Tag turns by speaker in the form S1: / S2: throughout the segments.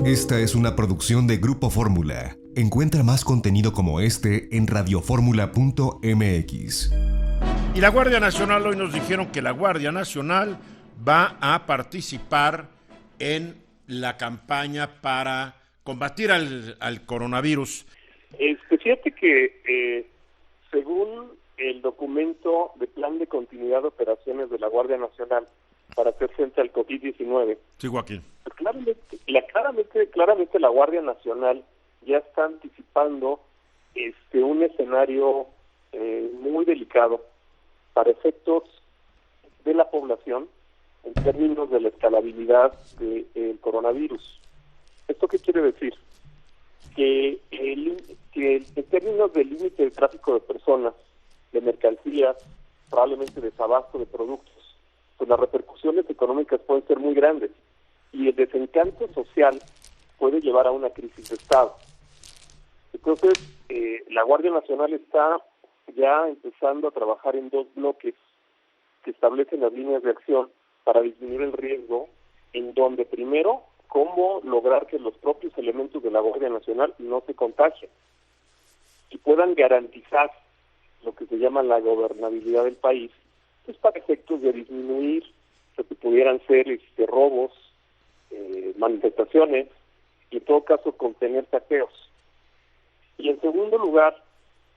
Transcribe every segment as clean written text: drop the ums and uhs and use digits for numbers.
S1: Esta es una producción de Grupo Fórmula. Encuentra más contenido como este en radioformula.mx.
S2: Y la Guardia Nacional, hoy nos dijeron que la Guardia Nacional va a participar en la campaña para combatir al coronavirus.
S3: Fíjate que según el documento de plan de continuidad de operaciones de la Guardia Nacional para hacer frente al COVID-19,
S2: Sigo aquí.
S3: pues claramente la Guardia Nacional ya está anticipando un escenario muy delicado para efectos de la población en términos de la escalabilidad del coronavirus. ¿Esto qué quiere decir? Que en términos del límite de tráfico de personas, de mercancías, probablemente desabasto de productos, pues las repercusiones económicas pueden ser muy grandes y el desencanto social puede llevar a una crisis de Estado. Entonces, la Guardia Nacional está ya empezando a trabajar en dos bloques que establecen las líneas de acción para disminuir el riesgo, en donde primero, cómo lograr que los propios elementos de la Guardia Nacional no se contagien y puedan garantizar lo que se llama la gobernabilidad del país, pues para efectos de disminuir lo que pudieran ser robos, manifestaciones y en todo caso contener saqueos. Y en segundo lugar,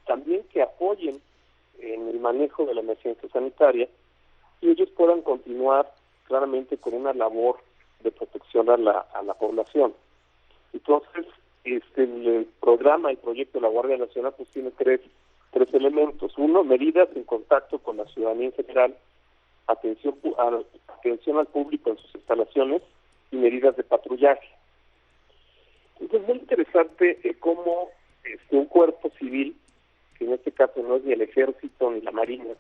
S3: también que apoyen en el manejo de la emergencia sanitaria y ellos puedan continuar claramente con una labor de protección a la población. Entonces, el programa, el proyecto de la Guardia Nacional pues tiene tres elementos. Uno, medidas en contacto con la ciudadanía en general, atención al público en sus instalaciones y medidas de patrullaje. Entonces, es muy interesante cómo un cuerpo civil, que en este caso no es ni el ejército ni la marina,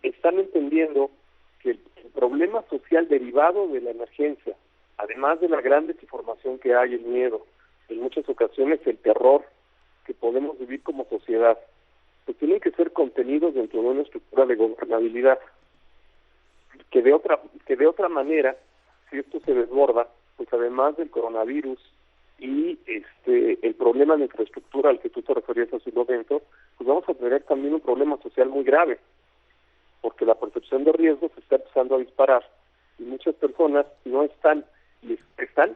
S3: están entendiendo que el problema social derivado de la emergencia, además de la gran desinformación que hay, el miedo, en muchas ocasiones el terror que podemos vivir como sociedad, pues tienen que ser contenidos dentro de una estructura de gobernabilidad, que de otra manera, si esto se desborda, pues además del coronavirus y el problema de infraestructura al que tú te referías hace un momento, pues vamos a tener también un problema social muy grave, porque la percepción de riesgo se está empezando a disparar y muchas personas no están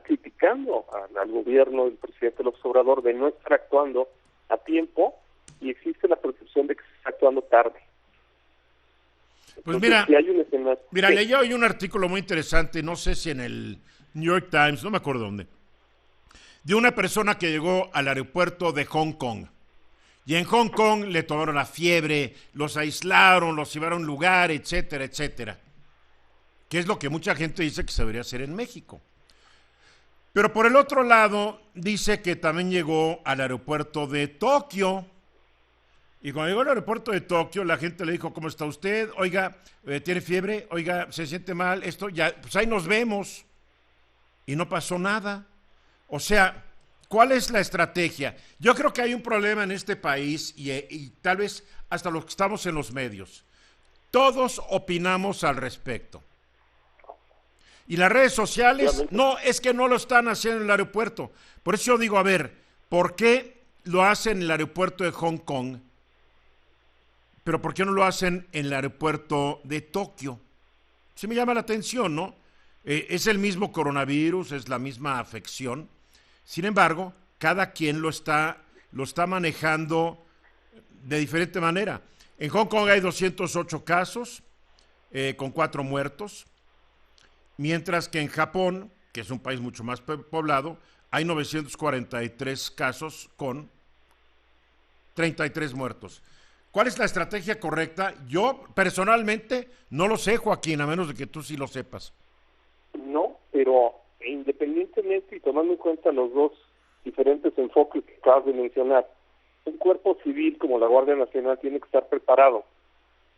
S3: criticando al gobierno del presidente López Obrador de no estar actuando a tiempo y existe la percepción de que se está actuando tarde.
S2: Pues
S3: Entonces, si hay un escenario...
S2: leí hoy un artículo muy interesante, no sé si en el New York Times, no me acuerdo dónde, de una persona que llegó al aeropuerto de Hong Kong. Y en Hong Kong le tomaron la fiebre, los aislaron, los llevaron a un lugar, etcétera, etcétera. Que es lo que mucha gente dice que se debería hacer en México. Pero por el otro lado, dice que también llegó al aeropuerto de Tokio. Y cuando llegó al aeropuerto de Tokio, la gente le dijo, ¿cómo está usted? Oiga, ¿tiene fiebre? Oiga, ¿se siente mal? Esto ya, pues ahí nos vemos. Y no pasó nada. O sea, ¿cuál es la estrategia? Yo creo que hay un problema en este país y tal vez hasta los que estamos en los medios. Todos opinamos al respecto. Y las redes sociales, no, es que no lo están haciendo en el aeropuerto. Por eso yo digo, a ver, ¿por qué lo hacen en el aeropuerto de Hong Kong? Pero ¿por qué no lo hacen en el aeropuerto de Tokio? Sí me llama la atención, ¿no? Es el mismo coronavirus, es la misma afección. Sin embargo, cada quien lo está manejando de diferente manera. En Hong Kong hay 208 casos, con 4 muertos, mientras que en Japón, que es un país mucho más poblado, hay 943 casos con 33 muertos. ¿Cuál es la estrategia correcta? Yo personalmente no lo sé, Joaquín, a menos de que tú sí lo sepas.
S3: No, pero independientemente y tomando en cuenta los dos diferentes enfoques que acabas de mencionar, un cuerpo civil como la Guardia Nacional tiene que estar preparado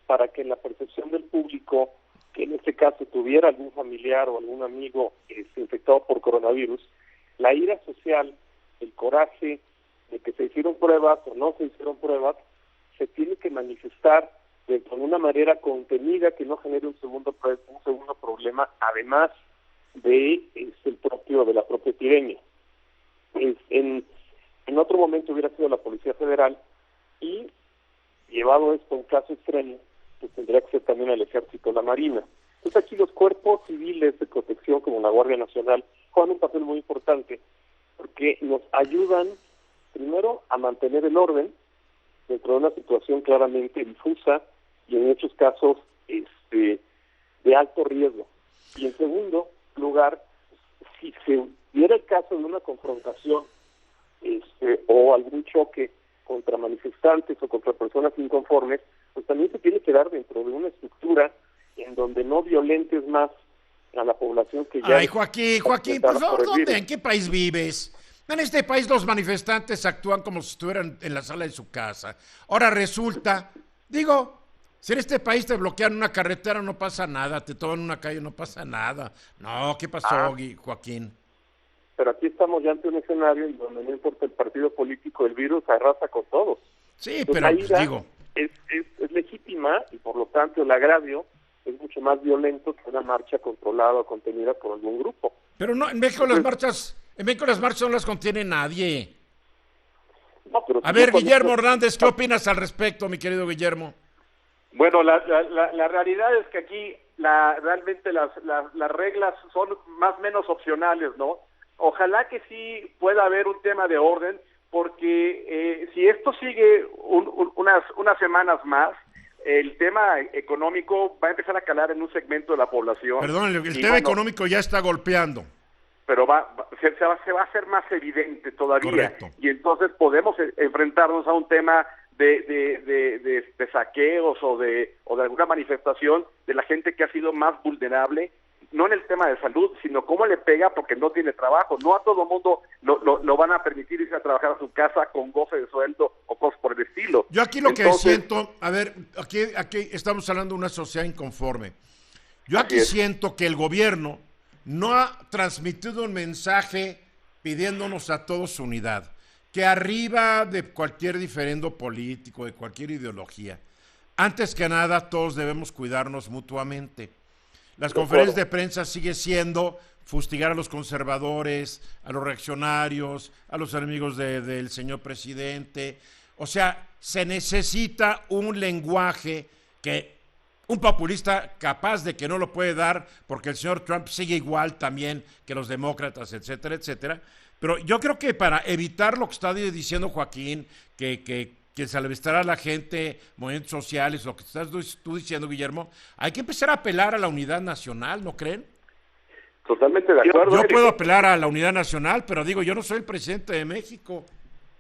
S3: para que en la percepción del público, que en este caso tuviera algún familiar o algún amigo infectado por coronavirus, la ira social, el coraje de que se hicieron pruebas o no se hicieron pruebas, se tiene que manifestar de una manera contenida que no genere un segundo problema, además de la propia epidemia. en otro momento hubiera sido la Policía Federal, y llevado esto a un caso extremo, pues tendría que ser también el Ejército o la Marina. Entonces aquí los cuerpos civiles de protección, como la Guardia Nacional, juegan un papel muy importante, porque nos ayudan primero a mantener el orden dentro de una situación claramente difusa y en muchos casos de alto riesgo. Y en segundo lugar, si se diera el caso de una confrontación o algún choque contra manifestantes o contra personas inconformes, pues también se tiene que dar dentro de una estructura en donde no violentes más a la población que ya...
S2: Ay, Joaquín, por favor, ¿dónde? ¿En qué país vives? En este país los manifestantes actúan como si estuvieran en la sala de su casa. Ahora resulta, si en este país te bloquean una carretera no pasa nada, te toman una calle no pasa nada. No, ¿qué pasó, Joaquín?
S3: Pero aquí estamos ya ante un escenario en donde no importa el partido político, el virus arrasa con todos.
S2: Sí,
S3: entonces,
S2: pero
S3: es legítima y por lo tanto el agravio es mucho más violento que una marcha controlada o contenida por algún grupo.
S2: Pero no, en México las marchas no las contiene nadie.
S3: No, pero
S2: a ver, Guillermo Hernández, ¿qué opinas al respecto, mi querido Guillermo?
S4: Bueno, la realidad es que aquí realmente las reglas son más o menos opcionales, ¿no? Ojalá que sí pueda haber un tema de orden, porque si esto sigue unas semanas más, el tema económico va a empezar a calar en un segmento de la población.
S2: Perdón, el tema económico ya está golpeando.
S4: Pero se va a hacer más evidente todavía.
S2: Correcto.
S4: Y entonces podemos enfrentarnos a un tema de saqueos o de alguna manifestación de la gente que ha sido más vulnerable, no en el tema de salud, sino cómo le pega porque no tiene trabajo. No a todo mundo lo van a permitir irse a trabajar a su casa con goce de sueldo o cosas por el estilo.
S2: Yo aquí que siento, a ver, aquí estamos hablando de una sociedad inconforme. Yo aquí siento que el gobierno no ha transmitido un mensaje pidiéndonos a todos unidad, que arriba de cualquier diferendo político, de cualquier ideología, antes que nada todos debemos cuidarnos mutuamente. Las conferencias de prensa sigue siendo fustigar a los conservadores, a los reaccionarios, a los enemigos del señor presidente. O sea, se necesita un lenguaje que un populista capaz de que no lo puede dar porque el señor Trump sigue igual también que los demócratas, etcétera, etcétera. Pero yo creo que para evitar lo que está diciendo Joaquín, que se alvistará a la gente, movimientos sociales, lo que estás tú diciendo, Guillermo, hay que empezar a apelar a la unidad nacional, ¿no creen?
S4: Totalmente de acuerdo.
S2: Yo puedo apelar a la unidad nacional, pero yo no soy el presidente de México.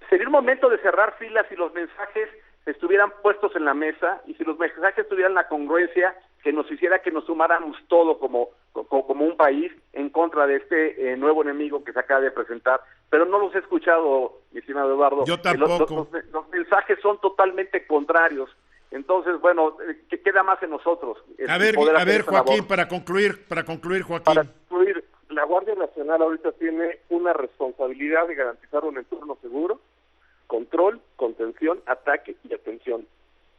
S4: Sería un momento de cerrar filas si los mensajes estuvieran puestos en la mesa y si los mensajes tuvieran la congruencia que nos hiciera que nos sumáramos todo como un país en contra de este nuevo enemigo que se acaba de presentar. Pero no los he escuchado, mi estimado Eduardo.
S2: Yo tampoco.
S4: Los mensajes son totalmente contrarios. Entonces, bueno, ¿qué queda más en nosotros?
S2: A ver, Joaquín, para concluir, Joaquín.
S3: Para concluir, la Guardia Nacional ahorita tiene una responsabilidad de garantizar un entorno seguro, control, contención, ataque y atención.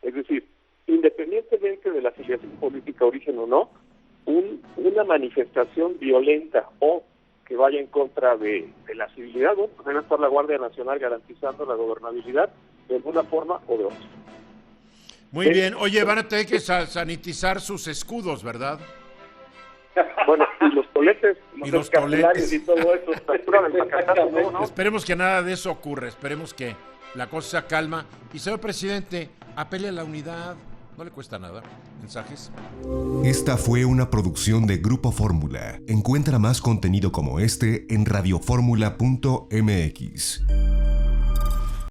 S3: Es decir, independientemente de la afiliación política, origen o no, una manifestación violenta o que vaya en contra de la civilidad, ¿no? Pues debe estar la Guardia Nacional garantizando la gobernabilidad de alguna forma o de otra.
S2: Muy bien. Oye, van a tener que sanitizar sus escudos, ¿verdad?
S3: Bueno, y los toletes,
S2: y los toletes
S3: y todo eso. ¿no?
S2: Esperemos que nada de eso ocurra, esperemos que la cosa se calma. Y señor presidente, apele a la unidad, no le cuesta nada. Mensajes.
S1: Esta fue una producción de Grupo Fórmula. Encuentra más contenido como este en radioformula.mx.